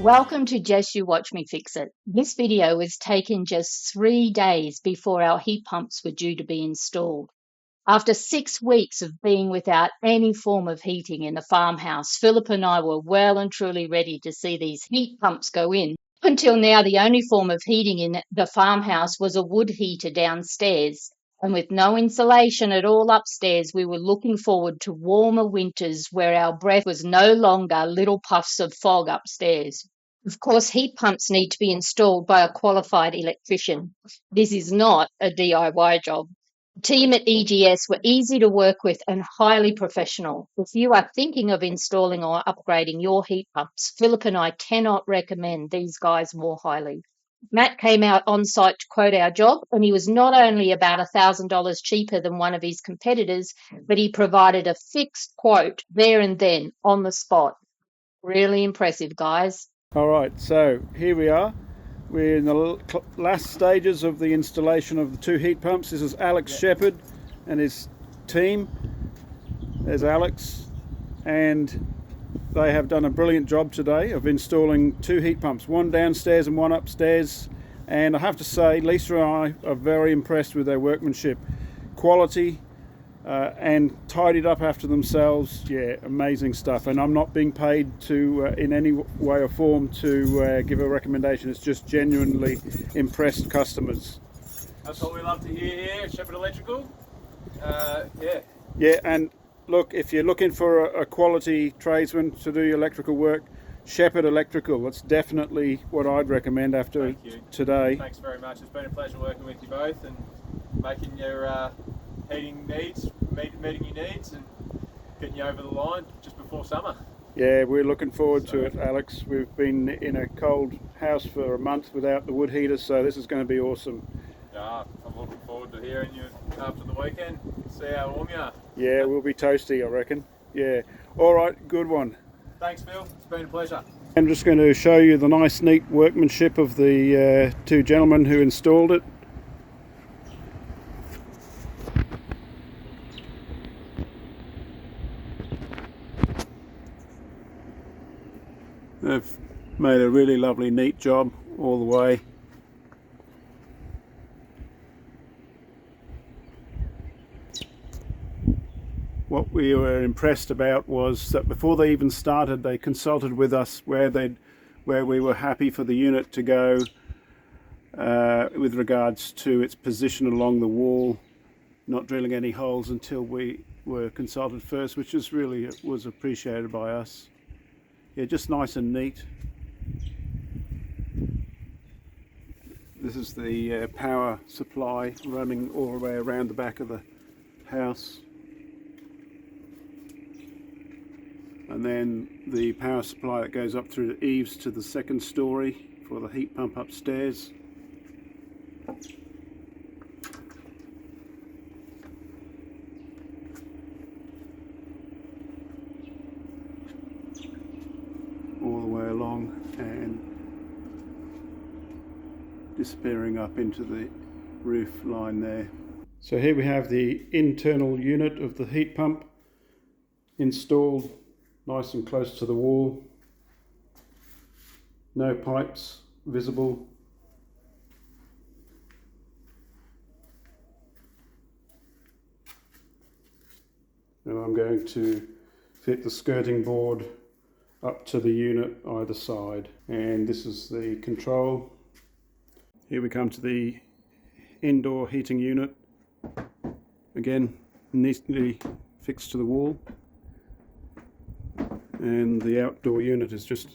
Welcome to Just You Watch Me Fix It. This video was taken just 3 days before our heat pumps were due to be installed. After 6 weeks of being without any form of heating in the farmhouse, Philip and I were well and truly ready to see these heat pumps go in. Until now, the only form of heating in the farmhouse was a wood heater downstairs. And with no insulation at all upstairs, we were looking forward to warmer winters where our breath was no longer little puffs of fog upstairs. Of course, heat pumps need to be installed by a qualified electrician. This is not a DIY job. The team at EGS were easy to work with and highly professional. If you are thinking of installing or upgrading your heat pumps, Philip and I cannot recommend these guys more highly. Matt came out on site to quote our job, and he was not only about $1,000 cheaper than one of his competitors, but he provided a fixed quote there and then on the spot. Really impressive, guys. All right, so here we are. We're in the last stages of the installation of the 2 heat pumps. This is Alex Sheppard and his team. There's Alex, and they have done a brilliant job today of installing 2 heat pumps, one downstairs and one upstairs. And I have to say, Lisa and I are very impressed with their workmanship, quality, and tidied up after themselves. Yeah, amazing stuff. And I'm not being paid to in any way or form to give a recommendation. It's just genuinely impressed customers. That's what we love to hear here at Sheppard Electrical. Yeah, and look, if you're looking for a quality tradesman to do your electrical work, Sheppard Electrical, that's definitely what I'd recommend after today. Thanks very much. It's been a pleasure working with you both and making your heating needs, meeting your needs and getting you over the line just before summer. Yeah, we're looking forward to it, Alex. We've been in a cold house for a month without the wood heater, so this is going to be awesome. Yeah, I'm looking forward to hearing you after the weekend. See how warm you are. Yeah, we'll be toasty, I reckon. Yeah. All right, good one. Thanks, Phil. It's been a pleasure. I'm just going to show you the nice, neat workmanship of the 2 gentlemen who installed it. They've made a really lovely, neat job all the way. What we were impressed about was that before they even started, they consulted with us where we were happy for the unit to go with regards to its position along the wall, not drilling any holes until we were consulted first, which was appreciated by us. Yeah, just nice and neat. This is the power supply running all the way around the back of the house. And then the power supply that goes up through the eaves to the 2nd story for the heat pump upstairs. All the way along and disappearing up into the roof line there. So here we have the internal unit of the heat pump installed nice and close to the wall. No pipes visible. And I'm going to fit the skirting board up to the unit either side, and this is the control. Here we come to the indoor heating unit, again neatly fixed to the wall, and the outdoor unit is just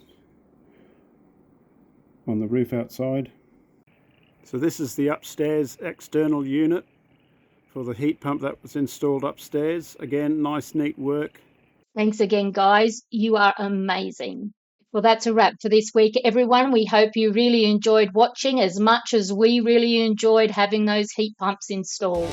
on the roof outside. So this is the upstairs external unit for the heat pump that was installed upstairs. Again, nice neat work. Thanks again, guys. You are amazing. Well, that's a wrap for this week, everyone. We hope you really enjoyed watching as much as we really enjoyed having those heat pumps installed.